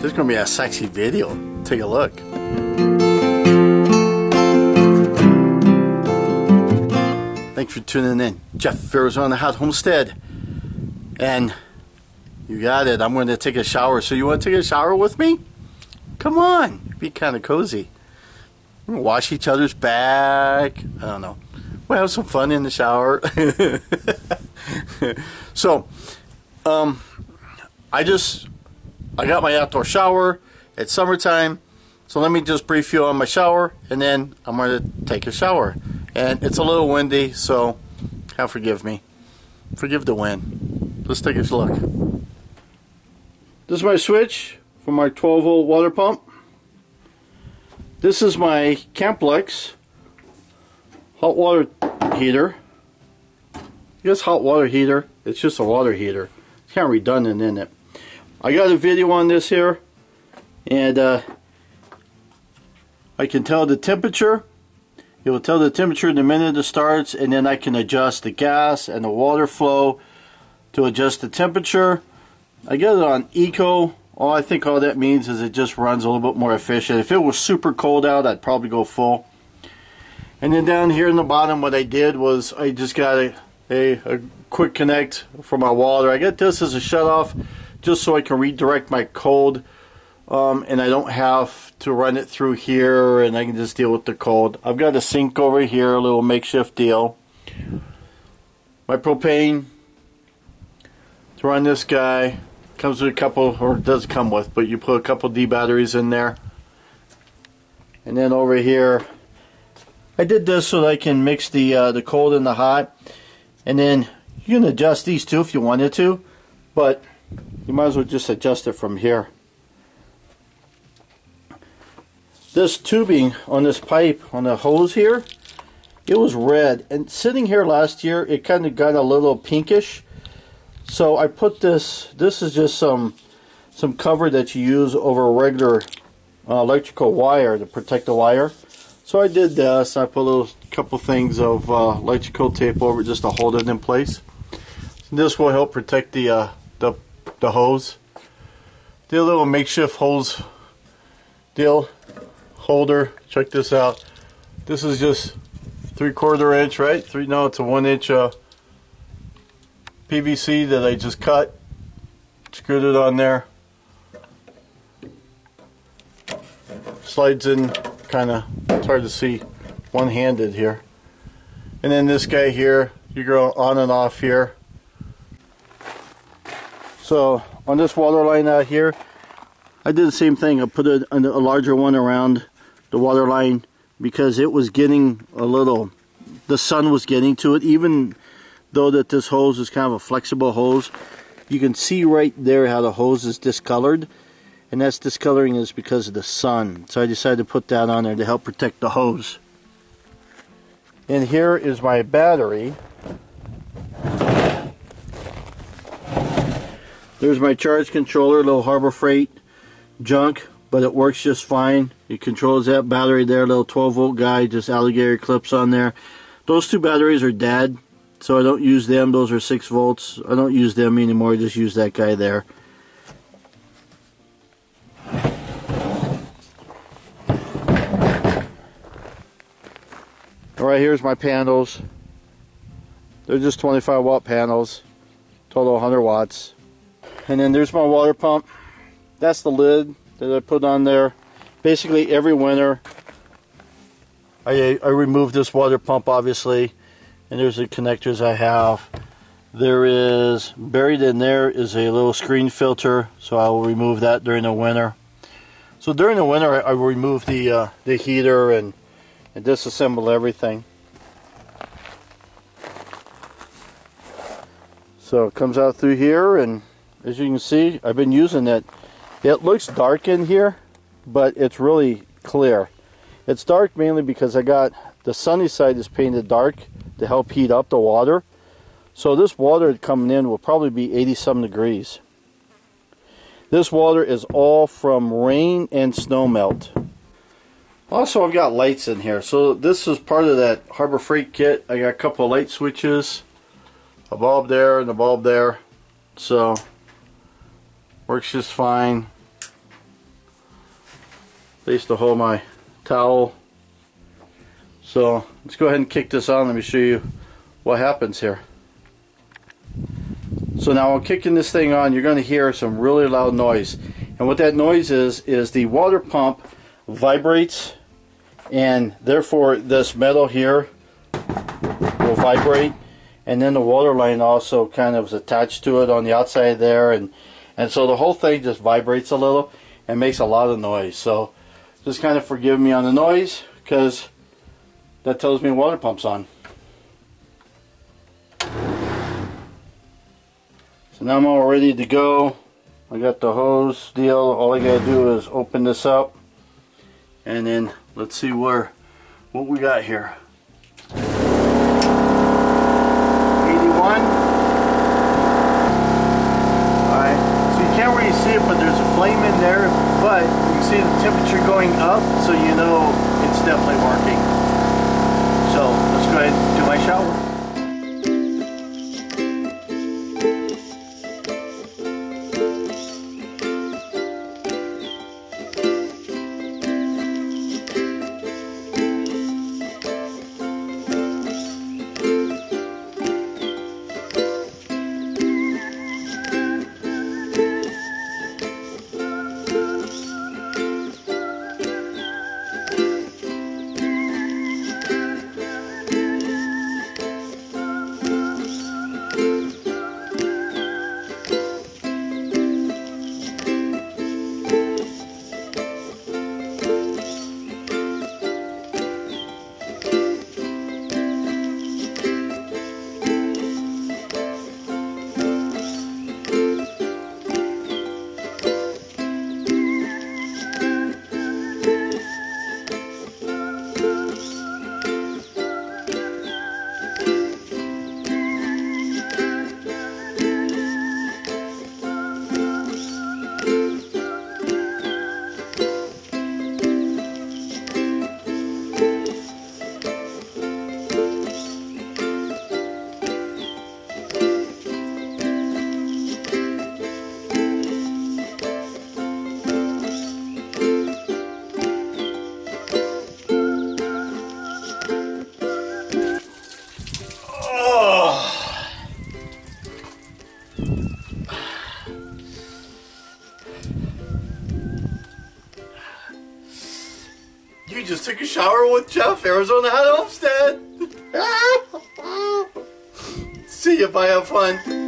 This is going to be a sexy video. Take a look. Thanks for tuning in. Jeff Arizona Hot Homestead. And you got it. I'm going to take a shower. So you want to take a shower with me? Come on. Be kind of cozy. We're going to wash each other's back. I don't know. We'll have some fun in the shower. So, I got my outdoor shower. It's summertime. So let me just brief you on my shower, and then I'm going to take a shower. And it's a little windy, so forgive me. Forgive the wind. Let's take a look. This is my switch for my 12-volt water pump. This is my Camplex hot water heater. I guess hot water heater. It's just a water heater. It's kind of redundant, isn't it? I got a video on this here, and I can tell the temperature. It will tell the temperature the minute it starts, and then I can adjust the gas and the water flow to adjust the temperature. I got it on Eco. I think all that means is it just runs a little bit more efficient. If it was super cold out, I'd probably go full. And then down here in the bottom, what I did was I just got a quick connect for my water. I got this as a shutoff just so I can redirect my cold, and I don't have to run it through here, and I can just deal with the cold. I've got a sink over here, a little makeshift deal. My propane to run this guy comes with a couple, or it does come with, but you put a couple D batteries in there. And then over here, I did this so that I can mix the cold and the hot, and then you can adjust these too if you wanted to, but you might as well just adjust it from here. This tubing on this pipe on the hose here, it was red, and sitting here last year it kind of got a little pinkish, so I put this is just some cover that you use over a regular electrical wire to protect the wire. So I did this. I put a couple things of electrical tape over it just to hold it in place. This will help protect the hose. Did a little makeshift hose deal holder. Check this out. This is just 3/4 inch, right? No, it's a 1 inch PVC that I just cut. Screwed it on there. Slides in kind of, it's hard to see one-handed here. And then this guy here, you go on and off here. So on this water line out here, I did the same thing. I put a larger one around the water line because it was getting a little, the sun was getting to it. Even though that this hose is kind of a flexible hose, you can see right there how the hose is discolored. And that's discoloring is because of the sun. So I decided to put that on there to help protect the hose. And here is my battery. There's my charge controller, little Harbor Freight junk, but it works just fine. It controls that battery there, little 12-volt guy, just alligator clips on there. Those two batteries are dead, so I don't use them. Those are 6 volts. I don't use them anymore. I just use that guy there. Right here's my panels. They're just 25-watt panels, total 100 watts. And then there's my water pump. That's the lid that I put on there. Basically every winter I remove this water pump, obviously, and there's the connectors I have. There is, buried in there is a little screen filter, so I will remove that during the winter. So during the winter I will remove the heater and disassemble everything. So it comes out through here, and as you can see, I've been using it. It looks dark in here, but it's really clear. It's dark mainly because I got the sunny side is painted dark to help heat up the water. So this water coming in will probably be 80-some degrees. This water is all from rain and snow melt. Also, I've got lights in here. So this is part of that Harbor Freight kit. I got a couple of light switches, a bulb there and a bulb there. So works just fine. place to hold my towel. So let's go ahead and kick this on. Let me show you what happens here. So now while kicking this thing on, you're going to hear some really loud noise. And what that noise is the water pump vibrates, and therefore this metal here will vibrate, and then the water line also kind of is attached to it on the outside there, and so the whole thing just vibrates a little and makes a lot of noise. So just kind of forgive me on the noise, because that tells me water pump's on. So now I'm all ready to go. I got the hose deal. All I gotta do is open this up, and then let's see what we got here. 81. Alright, so you can't really see it, but there's a flame in there, but you can see the temperature going up, so you know it's definitely working. So let's go ahead and do my shower. You just took a shower with Jeff, Arizona Hat Homestead. See you, bye, have fun.